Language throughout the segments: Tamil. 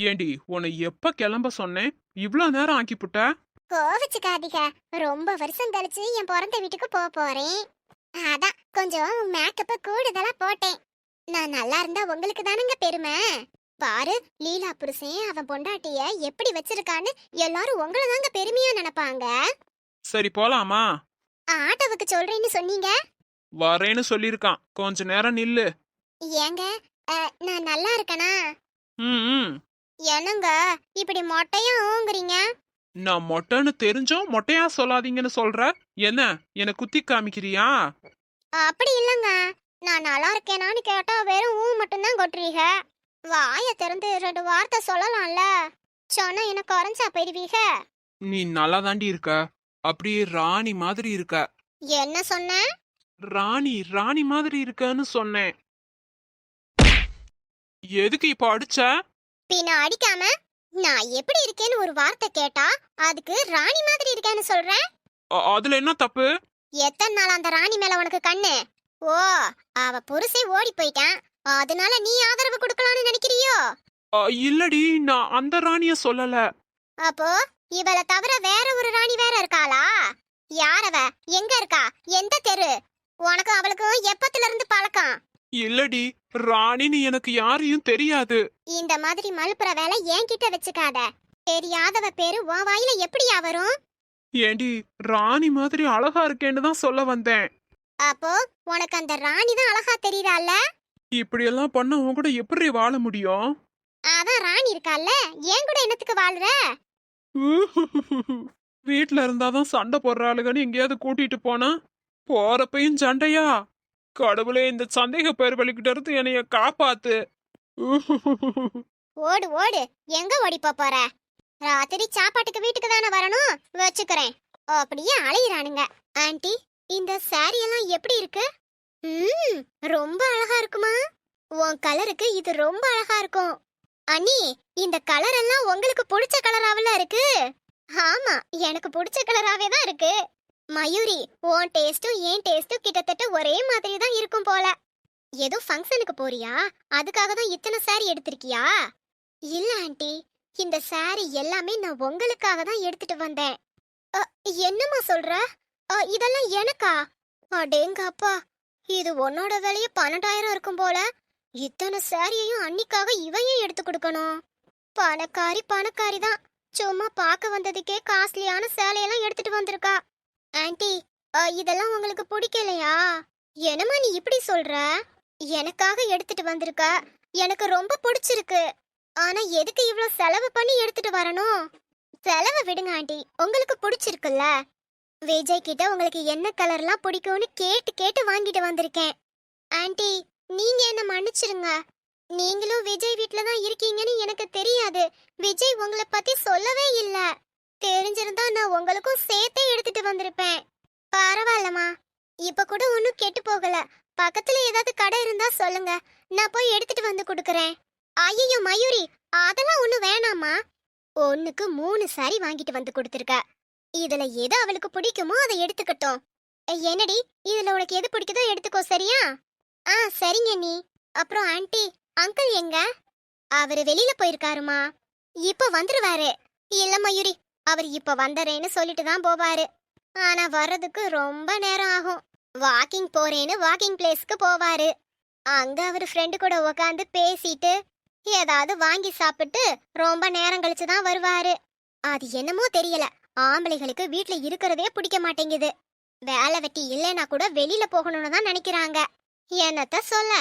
ஏண்டி உன்னை எப்ப கிளம்ப சொன்னேன்? இவ்ளோ நேரம் ஆக்கிப்புட்ட. கோவிச்சுக்காதீங்க. ரொம்ப வருஷம் கழிச்சு என் பிறந்த வீட்டுக்கு போறேன். அதான் கொஞ்சம் மேக்கப் கூடுதலா போட்டேன். நான் நல்லா இருந்தா உங்களுக்கு தானங்க பெருமை. பாரு, லீலா புருஷன் அவன் பொண்டாட்டிய எப்படி வச்சிருக்கான்னு எல்லாரும் உங்களை தாங்க பெருமையா நினைப்பாங்க. சரி போலாமா? ஆட்டோவுக்கு சொல்றேன்னு சொன்னீங்க. வரேன்னு சொல்லிருக்கான். கொஞ்ச நேரம் நில்லு. ஏங்க, நான் நல்லா இருக்கனா? ம். என்னங்க இப்படி மொட்டையா ஓங்குறீங்க? நான் மொட்டைன்னு தெரிஞ்சும் மொட்டையா சொல்லாதீங்கன்னு சொல்ற. என்ன என்ன குத்தி காமிக்கிறியா? அப்படி இல்லங்க, நான் நல்லா இருக்கேனான்னு கேட்டா வெறும் ஊ மட்டும்தான் கொட்டுறீங்க. வாய திறந்து ரெண்டு வார்த்தை சொல்லலாம்ல. சொன்னா என்ன குறைஞ்சா போயிடுவீங்க. நீ நல்லா தாண்டி இருக்க. அப்படியே ராணி மாதிரி இருக்க. என்ன சொன்ன? ராணி மாதிரி இருக்கன்னு சொன்னேன். எதுக்கு இப்ப அடிச்ச? பின்ன அடிக்காம நான் எப்படி இருக்கேன்னு ஒரு வார்த்தை கேட்டா அதுக்கு ராணி மாதிரி இருக்கேன்னு சொல்றேன். அதுல என்ன தப்பு? எத்தனை நாள் அந்த ராணி மேல உனக்கு கண்ணு? ஓ, அவ புருஷே ஓடி போயிட்டான், அதனால நீ ஆதரவு கொடுக்கலாம்னு நினைக்கிறியோ? இல்லடி, நான் அந்த ராணிய சொல்லல. அப்போ இவளை தவிர வேற ஒரு ராணி வேற இருக்காளா? யாரவ? எங்க இருக்கா? எந்த தெரு? உனக்கு அவளுக்கும் எப்பத்துல இருந்து பழக்கம்? இல்லடி, ராணின்னு எனக்கு யாரையும் தெரியாது. இந்த மாதிரி மலுப்புற வேலை என்கிட்ட வச்சுக்காத. தெரியாதவ பேரு உன் வாயில எப்படியா வரும்? ஏண்டி, ராணி மாதிரி அழகா இருக்கேன்னு தான் சொல்ல வந்தேன். அப்போ உனக்கு அந்த ராணி தான் அழகா தெரியுறாள்ல? இப்படி எல்லாம் பண்ண உன் கூட எப்படி வாழ முடியும்? அதான் ராணி இருக்கால்ல, ஏன் கூட என்னத்துக்கு வாழ்ற? வீட்ல இருந்தாதான் சண்டை போடுற ஆளுகன்னு எங்கேயாவது கூட்டிட்டு போனா போறப்பையும் சண்டையா? கடவுளே, இந்த சந்தேக பேர் வலிக்கிட்ட இருந்து என்னைய காப்பாத்து. ஓடு ஓடு, எங்க ஓடி போற? ராத்திரி சாப்பாட்டுக்கு வீட்டுக்கு தானே வரணும், வச்சுக்கிறேன். அப்படியே அலையிறானுங்க. ஆண்டி, இந்த சாரி எல்லாம் எப்படி இருக்கு? ரொம்ப அழகா இருக்குமா? உன் கலருக்கு இது ரொம்ப அழகா இருக்கும். அண்ணி, இந்த கலர் எல்லாம் உங்களுக்கு பிடிச்ச கலராவில இருக்கு? ஆமா, எனக்கு பிடிச்ச கலராவே தான் இருக்கு. மயூரி, உன் டேஸ்டும் என் டேஸ்டும் கிட்டத்தட்ட ஒரே மாதிரி தான் இருக்கும் போல. ஏதோ ஃபங்க்ஷனுக்கு போறியா? அதுக்காக தான் இத்தனை சாரி எடுத்திருக்கியா? இல்ல ஆண்டி, இந்த சாரி எல்லாமே நான் உங்களுக்காக தான் எடுத்துட்டு வந்தேன். என்னம்மா சொல்ற? இதெல்லாம் எனக்கா? அடேங்க அப்பா, இது உன்னோட விலைய 12,000 இருக்கும் போல. இத்தனை சாரியையும் அன்னிக்காக இவையும் எடுத்து கொடுக்கணும். பணக்காரி தான். சும்மா பார்க்க வந்ததுக்கே காஸ்ட்லியான சேலையெல்லாம் எடுத்துட்டு வந்திருக்கா. ஆண்டி, இதெல்லாம் உங்களுக்கு பிடிக்கலையா? என்னம்மா நீ இப்படி சொல்ற? எனக்காக எடுத்துட்டு வந்திருக்க, எனக்கு ரொம்ப பிடிச்சிருக்கு. ஆனா எதுக்கு இவ்ளோ செலவு பண்ணி எடுத்துட்டு வரணும்? செலவை விடுங்க ஆண்டி, உங்களுக்கு பிடிச்சிருக்குல்ல. விஜய் கிட்ட உங்களுக்கு என்ன கலர்லாம் பிடிக்கும்னு கேட்டு கேட்டு வாங்கிட்டு வந்திருக்கேன். ஆண்டி, நீங்க என்ன மன்னிச்சிருங்க. நீங்களும் விஜய் வீட்ல தான் இருக்கீங்கன்னு எனக்கு தெரியாது. விஜய் உங்களை பத்தி சொல்லவே இல்ல. தெரிஞ்சிருந்தா நான் உங்களுக்கும் சேர்த்தே எடுத்துட்டு வந்திருப்பேன். பரவாயில்லம்மா, இப்ப கூட ஒன்னும் கெட்டு போகல. பக்கத்துல ஏதாவது கடை இருந்தா சொல்லுங்க, நான் போய் எடுத்துட்டு வந்து கொடுக்கறேன். ஐயோ மயூரி, அதெல்லாம் ஒண்ணு வேணாமா. ஒண்ணுக்கு 3 சாரி வாங்கிட்டு வந்து கொடுத்துருக்க. இதுல எது அவளுக்கு பிடிக்குமோ அதை எடுத்துக்கட்டும். என்னடி, இதுல உனக்கு எது பிடிக்குதோ எடுத்துக்கோ, சரியா? சரிங்க நீ. அப்புறம் ஆண்டி, அங்கிள் எங்க? அவரு வெளியில போயிருக்காருமா. இப்ப வந்துருவாரு. இல்ல மயூரி, அவர் இப்ப வந்தறேன்னு சொல்லிட்டு தான் போவாரு. ஆனா வர்றதுக்கு ரொம்ப நேரம் ஆகும். வாக்கிங் போறேன்னு வாக்கிங் பிளேஸ்க்கு போவாரு. அங்க அவர் ஃப்ரெண்டு கூட உட்காந்து பேசிட்டு ஏதாவது வாங்கி சாப்பிட்டு ரொம்ப நேரம் கழிச்சு தான் வருவாரு. அது என்னமோ தெரியல, ஆம்பளைகளுக்கு வீட்ல இருக்கிறதே பிடிக்க மாட்டேங்குது. வேலை வெட்டி இல்லைன்னா கூட வெளியில போகணும்னு தான் நினைக்கிறாங்க. என்னத்த சொல்ல.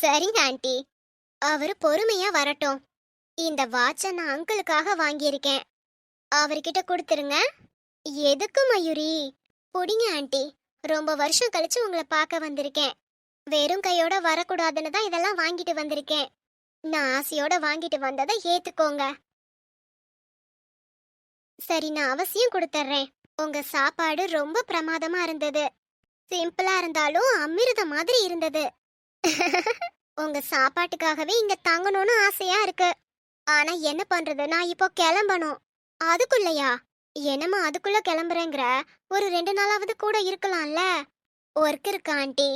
சரிங்க ஆண்டி, அவரு பொறுமையா வரட்டும். இந்த வாட்சை நான் அங்கிளுக்காக வாங்கியிருக்கேன், அவர்கிட்ட கொடுத்துருங்க. எதுக்கு மயூரி? புடிங்க ஆண்டி, ரொம்ப வருஷம் கழிச்சு உங்களை பார்க்க வந்திருக்கேன். வெறும் கையோட வரக்கூடாதுன்னு தான் இதெல்லாம் வாங்கிட்டு வந்திருக்கேன். நான் ஆசையோட வாங்கிட்டு வந்ததை ஏத்துக்கோங்க. சரி, நான் அவசியம் கொடுத்துட்றேன். உங்க சாப்பாடு ரொம்ப பிரமாதமா இருந்தது. சிம்பிளா இருந்தாலும் அமிர்த மாதிரி இருந்தது. உங்க சாப்பாட்டுக்காகவே இங்க தங்கணும்னு ஆசையா இருக்கு. ஆனா என்ன பண்றது, நான் இப்போ கிளம்பணும். அதுக்குள்ளயா? என்னம்மா அதுக்குள்ள கிளம்புறேங்கிற? ஒரு 2 நாளாவது கூட இருக்கலாம்ல. ஒர்க் இருக்கு ஆண்டி.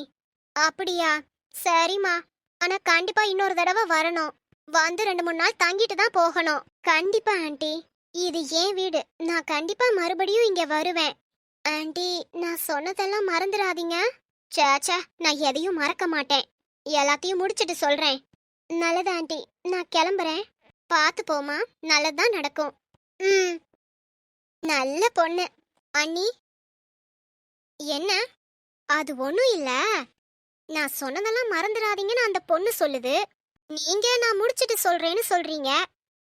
அப்படியா? சரிம்மா, ஆனா கண்டிப்பா இன்னொரு தடவை வரணும். வந்து 2-3 நாள் தங்கிட்டு தான் போகணும். கண்டிப்பா ஆண்டி. இது ஏன் வீடு. நான் கண்டிப்பா மறுபடியும் இங்க வருவேன். ஆண்டி, நான் சொன்னதெல்லாம் மறந்துடாதீங்க. சேச்சே, நான் எதையும் மறக்க மாட்டேன். எல்லாத்தையும் முடிச்சிட்டு சொல்றேன். நல்லது ஆண்டி, நான் கிளம்புறேன். பார்த்து போமா, நல்லதுதான் நடக்கும். ம். நல்ல பொண்ணு. அண்ணி, என்ன? அது ஒண்ணும் இல்ல. நான் சொன்னதெல்லாம் மறந்துடாதீங்கன்னு அந்த பொண்ணு சொல்லுது. நீங்க நான் முடிச்சிட்டு சொல்றேன்னு சொல்றீங்க.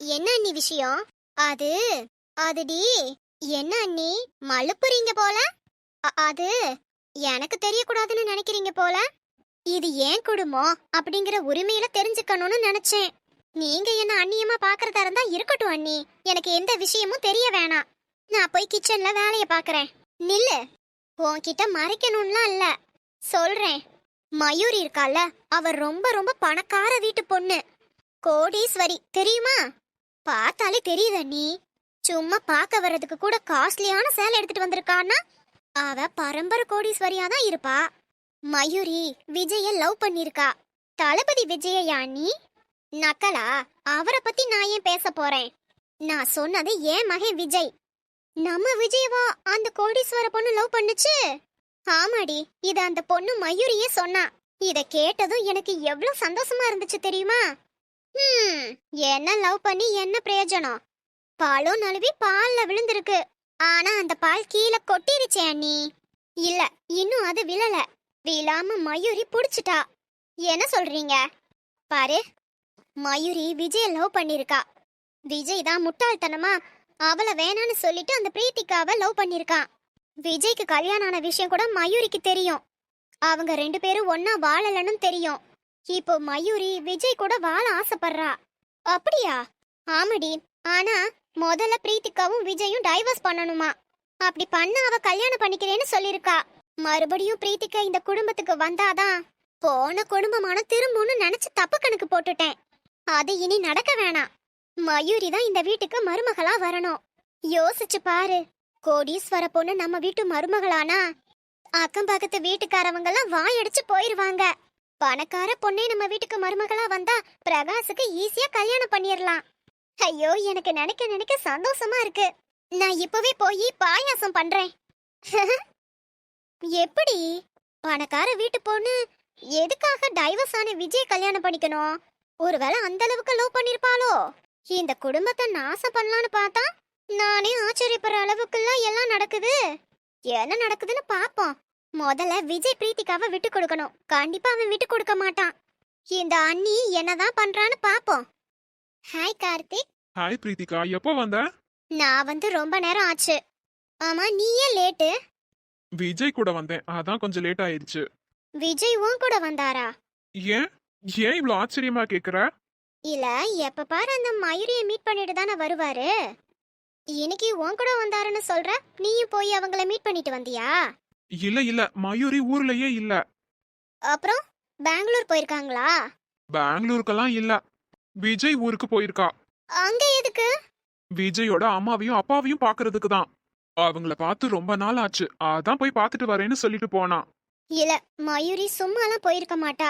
என்ன அண்ணி விஷயம்? அது அதுடி. என்ன அண்ணி, மழுப்புறீங்க போல. அது எனக்கு தெரியக்கூடாதுன்னு நினைக்கிறீங்க போல. இது ஏன் குடும்பம் அப்படிங்கிற உரிமையில தெரிஞ்சுக்கணும்னு நினைச்சேன். நீங்க என்ன அண்ணியமா பாக்குறதா இருந்தா இருக்கட்டும் அண்ணி. எனக்கு எந்த விஷயமும் தெரிய வேணாம். நான் போய் கிச்சன்ல வேலைய பாக்குறேன். நில்லு. உன்கிட்ட மறைக்கணும்லாம் இல்ல, சொல்றேன். மயூரி இருக்கால, அவ ரொம்ப ரொம்ப பணக்கார வீட்டு பொண்ணு. கோடீஸ்வரி, தெரியுமா? பார்த்தாலே தெரியுது அண்ணி. சும்மா பார்க்க வர்றதுக்கு கூட காஸ்ட்லியான சேலை எடுத்துட்டு வந்திருக்கான்னா அவ பரம்பரை கோடீஸ்வரியா தான் இருப்பா. மயூரி விஜய லவ் பண்ணிருக்கா. தளபதி விஜயா அண்ணி? நக்கலா? அவரை பத்தி நான் ஏன் பேச போறேன்? நான் சொன்னது ஏன் மகன் விஜய். நம்ம விஜயவா அந்த கோடீஸ்வர பொண்ணு லவ் பண்ணுச்சு? ஆமாடி, இத அந்த பொண்ணு மயூரியே சொன்னா. இத கேட்டதும் எனக்கு எவ்வளவு சந்தோஷமா இருந்துச்சு தெரியுமா? என்ன லவ் பண்ணி என்ன பிரயோஜனம்? பாலும் நழுவி பால்ல விழுந்திருக்கு. ஆனா அந்த பால் கீழே கொட்டிருச்சே அண்ணி. இல்ல, இன்னும் அது விழல. விழாம மயூரி புடிச்சிட்டா. என்ன சொல்றீங்க? பாரு, மயூரி விஜய லவ் பண்ணிருக்கா. விஜய் தான் முட்டாள்தனமா அவளை வேணான்னு சொல்லிட்டு அந்த பிரீத்திகாவை லவ் பண்ணிருக்கான். விஜய்க்கு கல்யாணம் ஆன விஷயம் கூட மயூரிக்கு தெரியும். அவங்க 2 பேரும் ஒன்னா வாழலன்னு தெரியும். இப்போ மயூரி விஜய் கூட வாழ ஆசைப்படுறா. அப்படியா? ஆமாடி. ஆனா முதல்ல பிரீத்திகாவும் விஜயும் டைவர்ஸ் பண்ணணுமா. அப்படி பண்ண அவ கல்யாணம் பண்ணிக்கிறேன்னு சொல்லிருக்கா. மறுபடியும் பிரீத்திகா இந்த குடும்பத்துக்கு வந்தாதான் போன குடும்பமான திரும்பும்னு நினைச்சு தப்பு கணக்கு போட்டுட்டேன். அது இனி நடக்க வேணாம். மயூரி தான் இந்த வீட்டுக்கு மருமகளா வரணும். யோசிச்சு பாரு, கோடீஸ்வர பொண்ணு நம்ம வீட்டு மருமகளானா அக்கம் பக்கத்து வீட்டுக்காரவங்க எல்லாம் வாயடிச்சு போயிருவாங்க. பணக்கார பொண்ணே நம்ம வீட்டுக்கு மருமகளா வந்தா பிரகாசுக்கு ஈஸியா கல்யாணம் பண்ணிரலாம். ஐயோ, எனக்கு நினைக்க நினைக்க சந்தோஷமா இருக்கு. நான் இப்பவே போய் பாயாசம் பண்றேன். எப்படி? பணக்கார வீட்டு பொண்ணு எதுக்காக டைவர்ஸ் ஆன விஜய் கல்யாணம் பண்ணிக்கணும்? ஒருவேளை அந்த அளவுக்கு லவ் பண்ணிருப்பாளோ? இந்த குடும்பத்தை நாசம் பண்ணலான்னு பார்த்தா நானே ஆச்சரியப்படுற அளவுக்குலாம் எல்லாம் நடக்குது. என்ன நடக்குதுன்னு பாப்போம். முதல்ல விஜய் பிரீத்திகாவை விட்டு கொடுக்கணும். கண்டிப்பா அவன் விட்டு கொடுக்க மாட்டான். இந்த அண்ணி என்னதான் பண்றான்னு பாப்போம். ஹாய் கார்த்திக். ஹாய் பிரீத்திகா, எப்போ வந்த? நான் வந்து ரொம்ப நேரம் ஆச்சு. ஆமா, நீ ஏன் லேட்டு? விஜய் கூட வந்தேன், அதான் கொஞ்சம் லேட் ஆயிடுச்சு. விஜய் உன் கூட வந்தாரா? ஏன் ஏன் இவ்வளவு ஆச்சரியமா கேக்குற? இல்ல, எப்ப பாரு அந்த மயூரியை மீட் பண்ணிட்டு தானே வருவாரு. இன்னைக்கு உன் கூட வந்தாருன்னு சொல்ற. நீயும் போய் அவங்கள மீட் பண்ணிட்டு வந்தியா? இல்ல இல்ல, மயூரி ஊர்லயே இல்ல. அப்புறம் பெங்களூர் போயிருக்காங்களா? பெங்களூருக்கெல்லாம் இல்ல, விஜய் ஊருக்கு போயிருக்கா. அங்க எதுக்கு? விஜயோட அம்மாவையும் அப்பாவையும் பாக்குறதுக்கு தான். அவங்கள பார்த்து ரொம்ப நாள் ஆச்சு, அதான் போய் பார்த்துட்டு வரேன்னு சொல்லிட்டு போனா. இல்ல, மயூரி சும்மாலாம் போயிருக்க மாட்டா.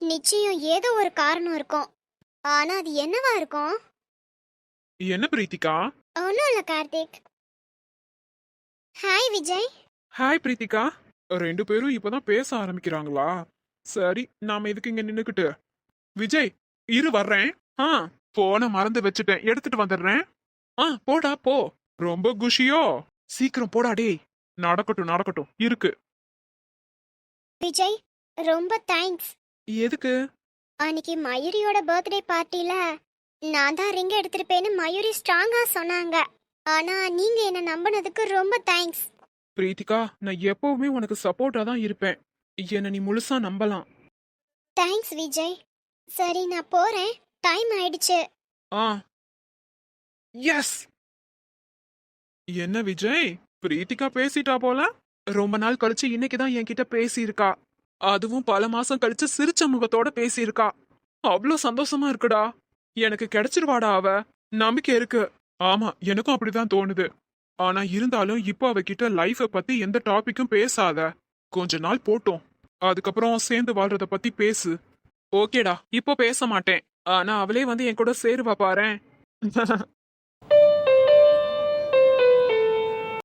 நிச்சயம் ஏதோ ஒரு காரணம் இருக்கும். ஆனா அது என்னவா இருக்கும்? என்ன பிரீத்திகா? ஒன்னும் இல்ல கார்த்திக். ஹாய் விஜய். ஹாய் பிரீத்திகா. 2 பேரும் இப்பதான் பேச ஆரம்பிக்கிறாங்களா? சரி, நாம இதுக்கு இங்க நின்னுக்கிட்டு. விஜய், இரு வர்றேன். போன மறந்து வச்சுட்டேன், எடுத்துட்டு வந்துடுறேன். போடா போ. ரொம்ப குஷியோ? சீக்கிரம் போடா டேய். நடக்கட்டும் நடக்கட்டும், இருக்கு. விஜய், ரொம்ப தேங்க்ஸ். எதுக்கு? அன்னைக்கு மயூரியோட பர்த்டே பார்ட்டில நான் தான் ரிங் எடுத்திருப்பேன்னு மயூரி ஸ்ட்ராங்கா சொன்னாங்க. ஆனா நீங்க என்ன நம்பினதுக்கு ரொம்ப தேங்க்ஸ். பிரீத்திகா, நான் எப்பவுமே உனக்கு சப்போர்ட்டா தான் இருப்பேன். என்ன நீ முழுசா நம்பலாம். தேங்க்ஸ் விஜய். சரி, நான் போறேன். டைம் ஆயிடுச்சு. எஸ். என்ன விஜய், பிரீத்திகா பேசிட்டா போல. ரொம்ப நாள் கழிச்சு இன்னைக்கு தான் என்கிட்ட பேசியிருக்கா. அதுவும் பல மாசம் கழிச்சு சிரிச்ச முகத்தோட பேசியிருக்கா. அவ்வளோ சந்தோஷமா இருக்குடா. எனக்கு கிடைச்சிருவாடா அவ. நம்பிக்கை இருக்கு. ஆமா, எனக்கும் அப்படிதான் தோணுது. ஆனா இருந்தாலும் இப்போ அவகிட்ட லைஃப பத்தி எந்த டாபிக்கும் பேசாத. கொஞ்ச நாள் போட்டோம், அதுக்கப்புறம் சேர்ந்து வாழ்றத பத்தி பேசு. ஓகேடா, இப்போ பேச மாட்டேன். ஆனா அவளே வந்து என் கூட சேருவா பாரேன்